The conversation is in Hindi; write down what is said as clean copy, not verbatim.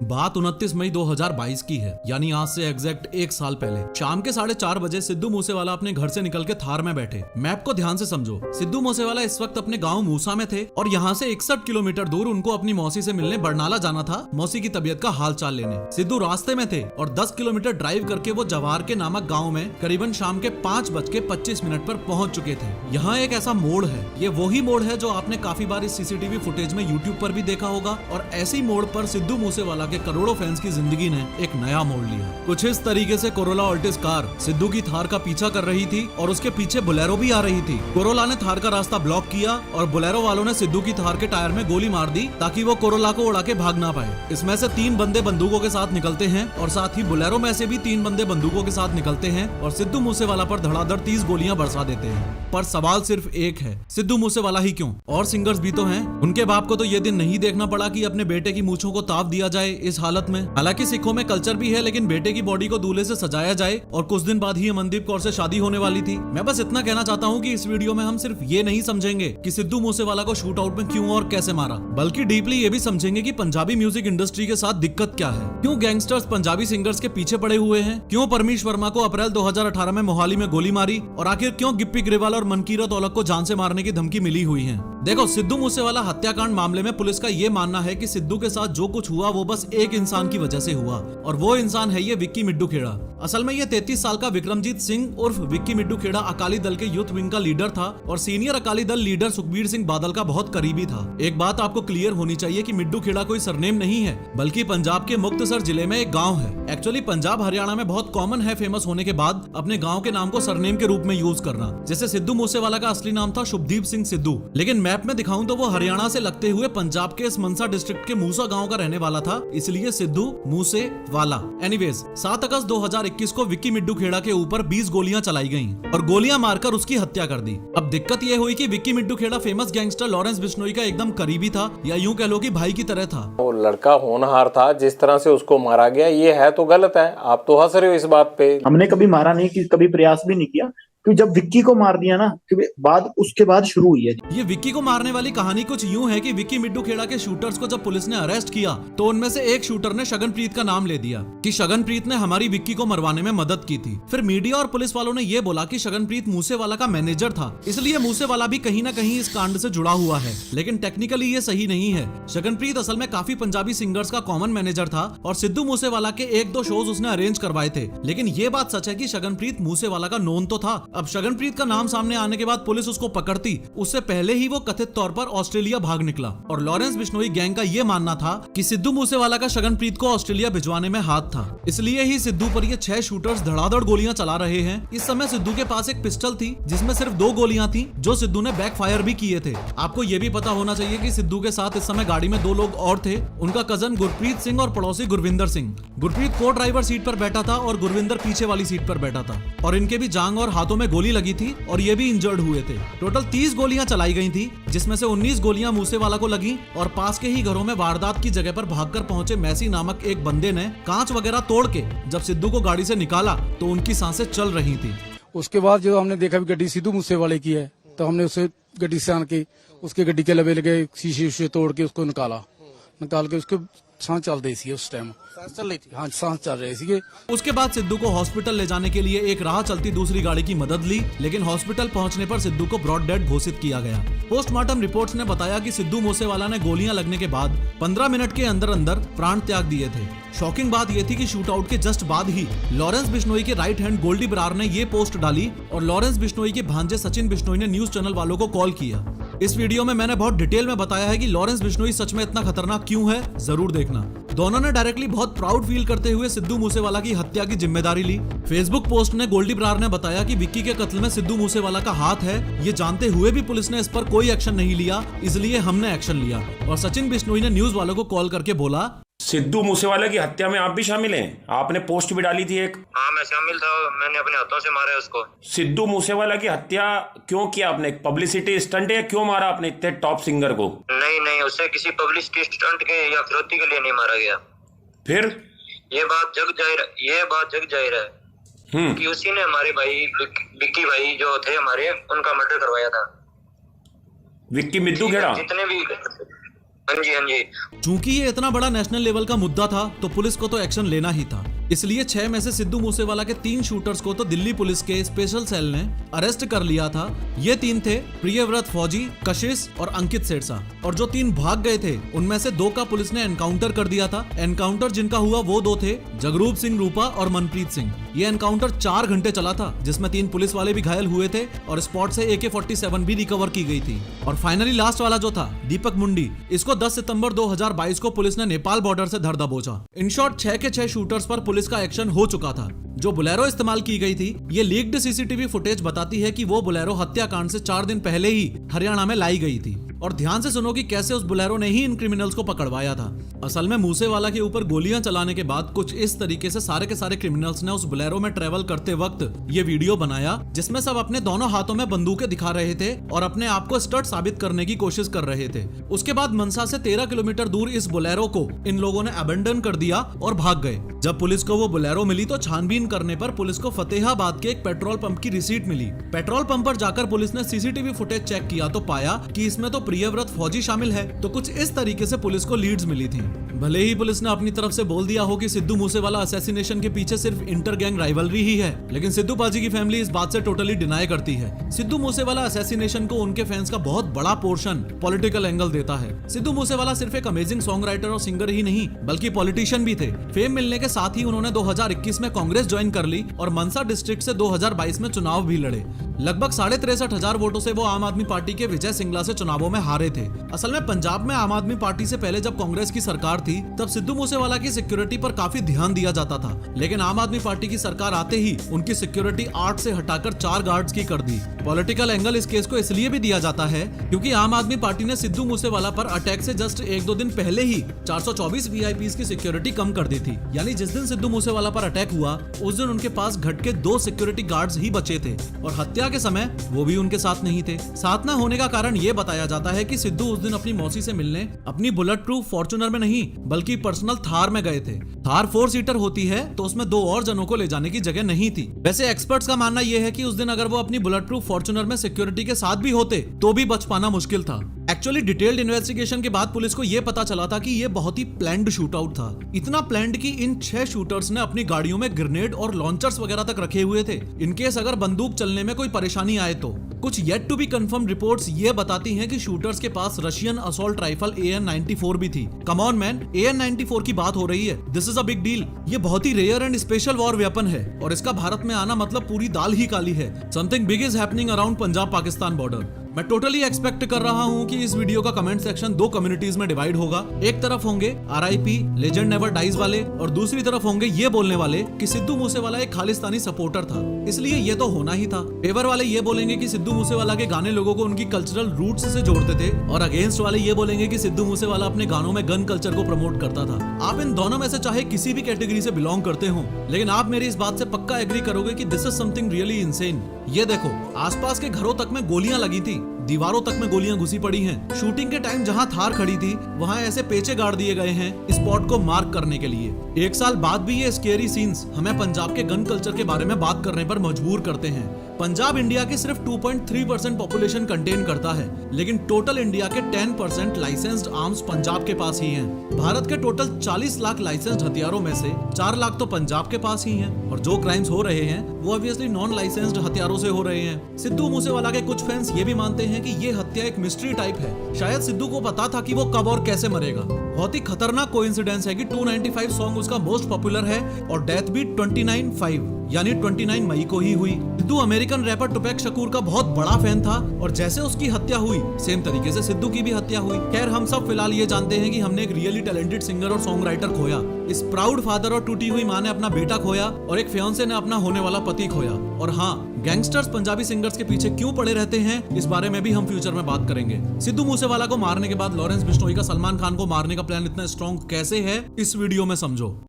बात 29 मई 2022 की है, यानी आज से एग्जैक्ट एक साल पहले शाम के 4:30 बजे सिद्धू मूसेवाला अपने घर से निकल के थार में बैठे। मैप को ध्यान से समझो। सिद्धू मूसेवाला इस वक्त अपने गांव मूसा में थे और यहाँ से 61 किलोमीटर दूर उनको अपनी मौसी से मिलने बरनाला जाना था, मौसी की तबीयत का हाल चाल लेने। सिद्धू रास्ते में थे और 10 किलोमीटर ड्राइव करके वो जवार के नामक गाँव में करीबन शाम के 5:25 पर पहुंच चुके थे। यहाँ एक ऐसा मोड़ है, ये वही मोड़ है जो आपने काफी बार इस सीसीटीवी फुटेज में यूट्यूब पर भी देखा होगा, और ऐसी मोड़ पर सिद्धू मूसेवाला के करोड़ों फैंस की जिंदगी ने एक नया मोड़ लिया। कुछ इस तरीके से कोरोला ऑल्टिस कार सिद्धू की थार का पीछा कर रही थी और उसके पीछे बोलेरो भी आ रही थी। कोरोला ने थार का रास्ता ब्लॉक किया और बोलेरो वालों ने सिद्धू की थार के टायर में गोली मार दी ताकि वो कोरोला को उड़ा के भाग ना पाए। इसमें से 3 बंदे बंदूकों के साथ निकलते हैं और साथ ही बोलेरो में से भी 3 बंदे बंदूकों के साथ निकलते हैं और सिद्धू मूसेवाला पर धड़ाधड़ 30 गोलियां बरसा देते हैं। पर सवाल सिर्फ एक है, सिद्धू मूसेवाला ही क्यों? और सिंगर्स भी तो हैं। उनके बाप को तो ये दिन नहीं देखना पड़ा कि अपने बेटे की मूंछों को ताव दिया जाए इस हालत में। हालांकि सिखों में कल्चर भी है, लेकिन बेटे की बॉडी को दूल्हे से सजाया जाए, और कुछ दिन बाद ही अमनदीप कौर से शादी होने वाली थी। मैं बस इतना कहना चाहता हूँ कि इस वीडियो में हम सिर्फ ये नहीं समझेंगे कि सिद्धू मूसेवाला को शूट आउट में क्यों और कैसे मारा, बल्कि डीपली ये भी समझेंगे कि पंजाबी म्यूजिक इंडस्ट्री के साथ दिक्कत क्या है, क्यों गैंगस्टर्स पंजाबी सिंगर्स के पीछे पड़े हुए हैं, क्यों परमीश वर्मा को अप्रैल 2018 में मोहाली में गोली मारी, और आखिर क्यों गिप्पी ग्रेवाल और मनकीरत औलख को जान से मारने की धमकी मिली हुई है। देखो, सिद्धू मूसेवाला हत्याकांड मामले में पुलिस का ये मानना है कि सिद्धू के साथ जो कुछ हुआ वो बस एक इंसान की वजह से हुआ, और वो इंसान है ये विक्की मिड्डू खेड़ा। असल में ये 33 साल का विक्रमजीत सिंह उर्फ विक्की मिड्डू खेड़ा अकाली दल के यूथ विंग का लीडर था और सीनियर अकाली दल लीडर सुखबीर सिंह बादल का बहुत करीबी था। एक बात आपको क्लियर होनी चाहिए कि मिड्डू खेड़ा कोई सरनेम नहीं है, बल्कि पंजाब के मुक्तसर जिले में एक गाँव है। एक्चुअली पंजाब हरियाणा में बहुत कॉमन है फेमस होने के बाद अपने गाँव के नाम को सरनेम के रूप में यूज करना। जैसे सिद्धू मूसेवाला का असली नाम था शुभदीप सिंह सिद्धू, लेकिन मैप में दिखाऊं तो वो हरियाणा से लगते हुए पंजाब के इस मनसा डिस्ट्रिक्ट के मूसा गांव का रहने वाला था, इसलिए सिद्धू मूसेवाला। एनीवेज, 7 अगस्त 2021 को विक्की मिड्डू खेड़ा के ऊपर 20 गोलियां चलाई गईं और गोलियां मारकर उसकी हत्या कर दी। अब दिक्कत ये हुई कि Vicky Middu Khera famous gangster Lawrence Bishnoi का एकदम करीबी था, या यूं कह लो कि भाई की तरह था। वो लड़का होनहार था, जिस तरह से उसको मारा गया ये है तो गलत है। आप तो हंस रहे हो इस बात पे। हमने कभी मारा नहीं, कि कभी प्रयास भी नहीं किया, क्योंकि जब विक्की को मार दिया ना, उसके बाद शुरू हुई है। ये विक्की को मारने वाली कहानी कुछ यूं है कि विक्की मिड्डू खेड़ा के शूटर्स को जब पुलिस ने अरेस्ट किया तो उनमें से एक शूटर ने शगनप्रीत का नाम ले दिया कि शगनप्रीत ने हमारी विक्की को मरवाने में मदद की थी। फिर मीडिया और पुलिस वालों ने ये बोला कि शगनप्रीत मूसेवाला का मैनेजर था, इसलिए मूसेवाला भी कहीं ना कहीं इस कांड से जुड़ा हुआ है। लेकिन टेक्निकली ये सही नहीं है। शगनप्रीत असल में काफी पंजाबी सिंगर्स का कॉमन मैनेजर था और सिद्धू मूसेवाला के 1-2 शोज उसने अरेंज करवाए थे। लेकिन ये बात सच है कि शगनप्रीत मूसेवाला का नोन तो था। अब शगनप्रीत का नाम सामने आने के बाद पुलिस उसको पकड़ती, उससे पहले ही वो कथित तौर पर ऑस्ट्रेलिया भाग निकला। और लॉरेंस बिश्नोई गैंग का ये मानना था कि सिद्धू मूसेवाला का शगनप्रीत को ऑस्ट्रेलिया भिजवाने में हाथ था, इसलिए ही सिद्धू पर ये 6 शूटर्स धड़ाधड़ गोलियां चला रहे हैं। इस समय सिद्धू के पास एक पिस्टल थी जिसमें सिर्फ 2 गोलियां थी, जो सिद्धू ने बैकफायर भी किए थे। आपको ये भी पता होना चाहिए कि सिद्धू के साथ इस समय गाड़ी में 2 लोग और थे, उनका कजन गुरप्रीत सिंह और पड़ोसी गुरविंदर सिंह। गुरप्रीत को ड्राइवर सीट पर बैठा था और गुरविंदर पीछे वाली सीट पर बैठा था, और इनके भी जांग और हाथों में गोली लगी थी और ये भी इंजर्ड हुए थे। टोटल 30 गोलियां चलाई गई थी, जिसमें से 19 गोलियां मूसेवाला को लगी और पास के ही घरों में वारदात की जगह पर भागकर पहुंचे मैसी नामक एक बंदे ने कांच वगैरह तोड़ के जब सिद्धू को गाड़ी से निकाला तो उनकी सांसें चल रही थी। उसके बाद जो हमने देखा भी गड्डी सिद्धू मूसेवाले की है, तो हमने उसे गड्डी से आन के उसके गड्डी के लबे लगे शीशे तोड़ के उसको निकाल के उसको सांस चल रही थी। उस टाइम सांस चल रही थी, हाँ सांस चल रही थी। उसके बाद सिद्धू को हॉस्पिटल ले जाने के लिए एक राह चलती दूसरी गाड़ी की मदद ली, लेकिन हॉस्पिटल पहुंचने पर सिद्धू को ब्रॉड डेड घोषित किया गया। पोस्टमार्टम रिपोर्ट्स ने बताया कि सिद्धू मूसेवाला ने गोलियां लगने के बाद 15 मिनट के अंदर अंदर प्राण त्याग दिए थे। शॉकिंग बात यह थी कि शूट आउट के जस्ट बाद ही लॉरेंस बिश्नोई के राइट हैंड गोल्डी बरार ने ये पोस्ट डाली और लॉरेंस बिश्नोई के भांजे सचिन बिश्नोई ने न्यूज चैनल वालों को कॉल किया। इस वीडियो में मैंने बहुत डिटेल में बताया है कि लॉरेंस बिश्नोई सच में इतना खतरनाक क्यों है, जरूर देखना। दोनों ने डायरेक्टली बहुत प्राउड फील करते हुए सिद्धू मूसेवाला की हत्या की जिम्मेदारी ली। फेसबुक पोस्ट में गोल्डी बरार ने बताया कि विक्की के कत्ल में सिद्धू मूसेवाला का हाथ है, ये जानते हुए भी पुलिस ने इस पर कोई एक्शन नहीं लिया, इसलिए हमने एक्शन लिया। और सचिन बिश्नोई ने न्यूज वालों को कॉल करके बोला, सिद्धू मूसेवाला की हत्या में आप भी शामिल हैं? आपने पोस्ट भी डाली थी एक। हाँ, मैं शामिल था, मैंने अपने हाथों से मारा उसको। सिद्धू मूसेवाला की हत्या क्यों किया आपने? पब्लिसिटी स्टंट है? क्यों मारा आपने इतने टॉप सिंगर को? नहीं, उसे किसी पब्लिसिटी स्टंट के या फिरौती के लिए नहीं मारा गया। फिर ये बात जग जाहिर है कि उसी ने हमारे भाई विक्की भाई जो थे हमारे, उनका मर्डर करवाया था। विक्की मिड्डू खेड़ा? जितने भी हाँ जी, हाँ जी। चूंकि ये इतना बड़ा नेशनल लेवल का मुद्दा था तो पुलिस को तो एक्शन लेना ही था। इसलिए 6 में से सिद्धू मूसेवाला के 3 शूटर्स को तो दिल्ली पुलिस के स्पेशल सेल ने अरेस्ट कर लिया था। ये 3 थे प्रियव्रत फौजी, कशिश और अंकित सेरसा। और जो 3 भाग गए थे उनमें से 2 का पुलिस ने एनकाउंटर कर दिया था। एनकाउंटर जिनका हुआ वो 2 थे, जगरूप सिंह रूपा और मनप्रीत सिंह। ये एनकाउंटर 4 घंटे चला था, जिसमें 3 पुलिस वाले भी घायल हुए थे और स्पॉट से AK-47 भी रिकवर की गई थी। और फाइनली लास्ट वाला जो था दीपक मुंडी, इसको 10 सितंबर 2022 को पुलिस ने नेपाल बॉर्डर से धर दबोचा। इन शॉर्ट 6 के 6 शूटर्स पर पुलिस का एक्शन हो चुका था। जो बुलेरो इस्तेमाल की गई थी, ये लीक्ड CCTV फुटेज बताती है कि वो बुलेरो हत्याकांड से 4 दिन पहले ही हरियाणा में लाई गई थी। और ध्यान से सुनो कि कैसे उस बुलेरो ने ही इन क्रिमिनल्स को पकड़वाया था। असल में मूसेवाला के ऊपर गोलियां चलाने के बाद कुछ इस तरीके से सारे के सारे क्रिमिनल्स ने उस बुलेरो में ट्रेवल करते वक्त ये वीडियो बनाया, जिसमें सब अपने दोनों हाथों में बंदूकें दिखा रहे थे और अपने आप को स्टड साबित करने की कोशिश कर रहे थे। उसके बाद मनसा से 13 किलोमीटर दूर इस बुलेरो को इन लोगों ने अबेंडन कर दिया और भाग गए। जब पुलिस को वो बुलेरो मिली तो छानबीन करने पर पुलिस को फतेहाबाद के एक पेट्रोल पंप की रिसीट मिली। पेट्रोल पंप पर जाकर पुलिस ने CCTV फुटेज चेक किया तो पाया कि इसमें तो प्रियव्रत फौजी शामिल है। तो कुछ इस तरीके से पुलिस को लीड्स मिली थी। भले ही पुलिस ने अपनी तरफ से बोल दिया हो कि सिद्धू मूसेवाला असैसिनेशन के पीछे सिर्फ इंटर गैंग राइवलरी ही है, लेकिन सिद्धू पाजी की फैमिली इस बात से टोटली डिनाई करती है। सिद्धू मूसेवाला असैसिनेशन को उनके फैंस का बहुत बड़ा पोर्शन पॉलिटिकल एंगल देता है। सिद्धू मूसेवाला सिर्फ एक अमेजिंग सॉन्ग राइटर और सिंगर ही नहीं बल्कि पॉलिटिशियन भी थे। फेम मिलने के साथ ही उन्होंने 2021 में कांग्रेस ज्वाइन कर ली और मनसा डिस्ट्रिक्ट से 2022 में चुनाव भी लड़े। लगभग 63,500 वोटों से वो आम आदमी पार्टी के विजय सिंगला से चुनावों में हारे थे। असल में पंजाब में आम आदमी पार्टी से पहले जब कांग्रेस की सरकार थी तब सिद्धू मूसेवाला की सिक्योरिटी पर काफी ध्यान दिया जाता था, लेकिन आम आदमी पार्टी की सरकार आते ही उनकी सिक्योरिटी 8 से हटाकर 4 गार्ड्स की कर दी। पॉलिटिकल एंगल इस केस को इसलिए भी दिया जाता है क्योंकि आम आदमी पार्टी ने सिद्धू मूसेवाला पर अटैक से जस्ट 1-2 दिन पहले ही 424 VIPs की सिक्योरिटी कम कर दी थी। यानी जिस दिन सिद्धू मूसेवाला पर अटैक हुआ उस दिन उनके पास घट के 2 सिक्योरिटी गार्ड्स ही बचे थे और हत्या के समय वो भी उनके साथ नहीं थे। साथ न होने का कारण ये बताया जाता है कि सिद्धू उस दिन अपनी मौसी से मिलने अपनी बुलेट प्रूफ फॉर्च्यूनर में नहीं बल्कि पर्सनल थार में गए थे। थार 4 सीटर होती है तो उसमें 2 और जनों को ले जाने की जगह नहीं थी। वैसे एक्सपर्ट्स का मानना यह है कि उस दिन अगर वो अपनी बुलेट प्रूफ फॉर्च्यूनर में सिक्योरिटी के साथ भी होते तो भी बच पाना मुश्किल था। एक्चुअली डिटेल्ड इन्वेस्टिगेशन के बाद पुलिस को यह पता चला था कि यह बहुत ही प्लान्ड शूटआउट था। इतना प्लान्ड कि इन 6 शूटर्स ने अपनी गाड़ियों में ग्रेनेड और लॉन्चर्स वगैरह तक रखे हुए थे इनकेस अगर बंदूक चलने में कोई परेशानी आए तो। कुछ yet to be confirm reports ये बताती हैं कि शूटर्स के पास रशियन असॉल्ट राइफल AN-94 भी थी। कम ऑन मैन, AN-94 की बात हो रही है। This is a big deal. ये बहुत ही rare and special war weapon है और इसका भारत में आना मतलब पूरी दाल ही काली है। Something big is happening around Punjab Pakistan border. मैं टोटली एक्सपेक्ट कर रहा हूं कि इस वीडियो का कमेंट सेक्शन 2 कम्युनिटीज में डिवाइड होगा। एक तरफ होंगे RIP लेजेंड नेवर डाइज वाले और दूसरी तरफ होंगे ये बोलने वाले कि सिद्धू मूसेवाला एक खालिस्तानी सपोर्टर था, इसलिए ये तो होना ही था। फेवर वाले ये बोलेंगे कि सिद्धू मूसेवाला के गाने लोगों को उनकी कल्चरल रूट्स से जोड़ते थे और अगेंस्ट वाले ये बोलेंगे कि सिद्धू मूसेवाला अपने गानों में गन कल्चर को प्रमोट करता था। आप इन दोनों में से चाहे किसी भी कैटेगरी से बिलोंग करते हो, लेकिन आप मेरी इस बात से पक्का एग्री करोगे कि this is something really insane. ये देखो, आसपास के घरों तक में गोलियां लगी थी, दीवारों तक में गोलियां घुसी पड़ी हैं। शूटिंग के टाइम जहां थार खड़ी थी वहां ऐसे पेचे गाड़ दिए गए हैं स्पॉट को मार्क करने के लिए। 1 साल बाद भी ये स्केरी सीन्स हमें पंजाब के गन कल्चर के बारे में बात करने पर मजबूर करते हैं। पंजाब इंडिया के सिर्फ 2.3% पॉपुलेशन कंटेन करता है, लेकिन टोटल इंडिया के 10% लाइसेंस्ड आर्म्स पंजाब के पास ही हैं। भारत के टोटल 40 लाख लाइसेंस्ड हथियारों में से 4 लाख तो पंजाब के पास ही हैं और जो क्राइम्स हो रहे हैं वो ऑब्वियसली नॉन लाइसेंस्ड हथियारों से हो रहे हैं। सिद्धू मूसेवाला के कुछ फैंस ये भी मानते हैं कि ये हत्या एक मिस्ट्री टाइप है। शायद सिद्धू को पता था कि वो कब और कैसे मरेगा। बहुत ही खतरनाक कोइंसिडेंस है कि 295 सॉन्ग उसका मोस्ट पॉपुलर है और डेथ भी 29/5 यानी 29 मई को ही हुई। सिद्धू अमेरिकन रैपर टुपैक शकूर का बहुत बड़ा फैन था और जैसे उसकी हत्या हुई सेम तरीके से सिद्धू की भी हत्या हुई। खैर, हम सब फिलहाल ये जानते हैं कि हमने एक रियली टैलेंटेड सिंगर और सॉन्ग राइटर खोया। इस प्राउड फादर और टूटी हुई माँ ने अपना बेटा खोया और एक फियांसे ने अपना होने वाला पति खोया। और हाँ, गैंगस्टर्स पंजाबी सिंगर्स के पीछे क्यों पड़े रहते हैं इस बारे में भी हम फ्यूचर में बात करेंगे। सिद्धू मूसेवाला को मारने के बाद लॉरेंस बिश्नोई का सलमान खान को मारने का प्लान इतना स्ट्रॉन्ग कैसे है, इस वीडियो में समझो।